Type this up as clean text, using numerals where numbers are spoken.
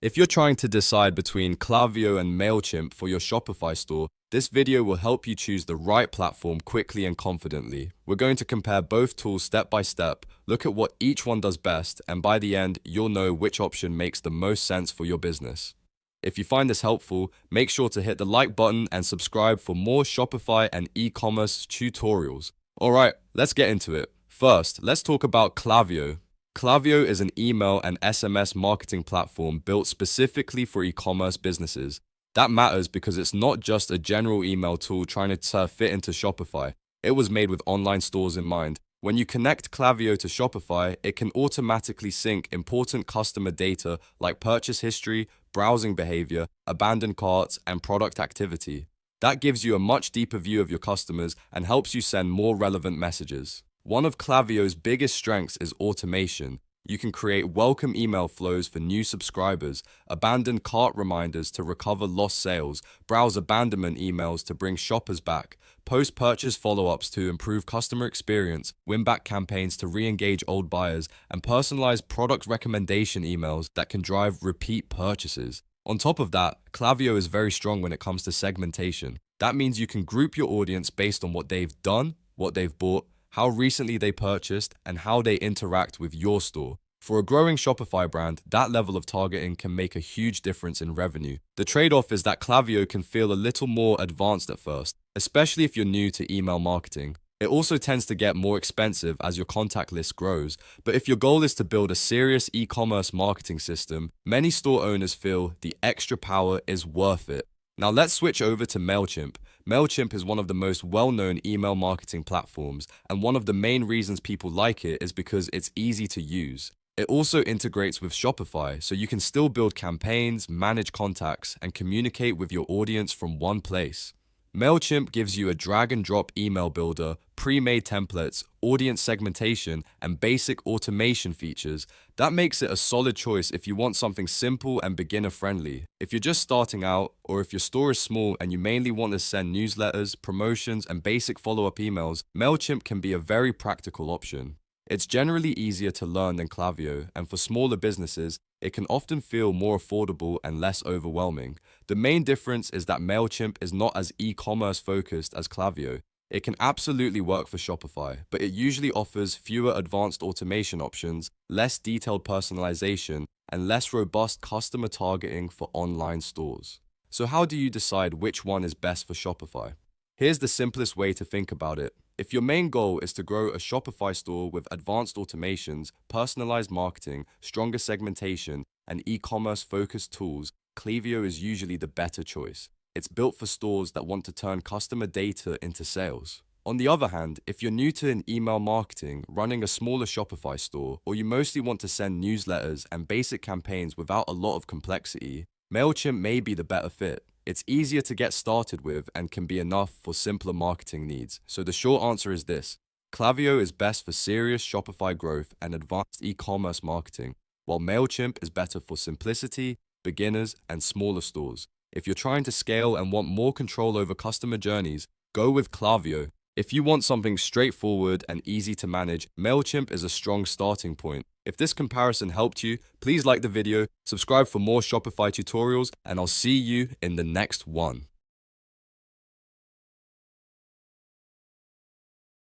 If you're trying to decide between Klaviyo and Mailchimp for your Shopify store, this video will help you choose the right platform quickly and confidently. We're going to compare both tools step by step, look at what each one does best, and by the end, you'll know which option makes the most sense for your business. If you find this helpful, make sure to hit the like button and subscribe for more Shopify and e-commerce tutorials. Alright, let's get into it. First, let's talk about Klaviyo. Klaviyo is an email and SMS marketing platform built specifically for e-commerce businesses. That matters because it's not just a general email tool trying to fit into Shopify. It was made with online stores in mind. When you connect Klaviyo to Shopify, it can automatically sync important customer data like purchase history, browsing behavior, abandoned carts, and product activity. That gives you a much deeper view of your customers and helps you send more relevant messages. One of Klaviyo's biggest strengths is automation. You can create welcome email flows for new subscribers, abandoned cart reminders to recover lost sales, browse abandonment emails to bring shoppers back, post-purchase follow-ups to improve customer experience, win-back campaigns to re-engage old buyers, and personalized product recommendation emails that can drive repeat purchases. On top of that, Klaviyo is very strong when it comes to segmentation. That means you can group your audience based on what they've done, what they've bought, how recently they purchased, and how they interact with your store. For a growing Shopify brand, that level of targeting can make a huge difference in revenue. The trade-off is that Klaviyo can feel a little more advanced at first, especially if you're new to email marketing. It also tends to get more expensive as your contact list grows, but if your goal is to build a serious e-commerce marketing system, many store owners feel the extra power is worth it. Now let's switch over to Mailchimp. Mailchimp is one of the most well-known email marketing platforms, and one of the main reasons people like it is because it's easy to use. It also integrates with Shopify, so you can still build campaigns, manage contacts, and communicate with your audience from one place. Mailchimp gives you a drag-and-drop email builder, pre-made templates, audience segmentation, and basic automation features. That makes it a solid choice if you want something simple and beginner-friendly. If you're just starting out, or if your store is small and you mainly want to send newsletters, promotions, and basic follow-up emails, Mailchimp can be a very practical option. It's generally easier to learn than Klaviyo, and for smaller businesses, it can often feel more affordable and less overwhelming. The main difference is that Mailchimp is not as e-commerce focused as Klaviyo. It can absolutely work for Shopify, but it usually offers fewer advanced automation options, less detailed personalization, and less robust customer targeting for online stores. So how do you decide which one is best for Shopify? Here's the simplest way to think about it. If your main goal is to grow a Shopify store with advanced automations, personalized marketing, stronger segmentation, and e-commerce focused tools, Klaviyo is usually the better choice. It's built for stores that want to turn customer data into sales. On the other hand, if you're new to email marketing, running a smaller Shopify store, or you mostly want to send newsletters and basic campaigns without a lot of complexity, Mailchimp may be the better fit. It's easier to get started with and can be enough for simpler marketing needs. So the short answer is this: Klaviyo is best for serious Shopify growth and advanced e-commerce marketing, while Mailchimp is better for simplicity, beginners, and smaller stores. If you're trying to scale and want more control over customer journeys, go with Klaviyo. If you want something straightforward and easy to manage, Mailchimp is a strong starting point. If this comparison helped you, please like the video, subscribe for more Shopify tutorials, and I'll see you in the next one.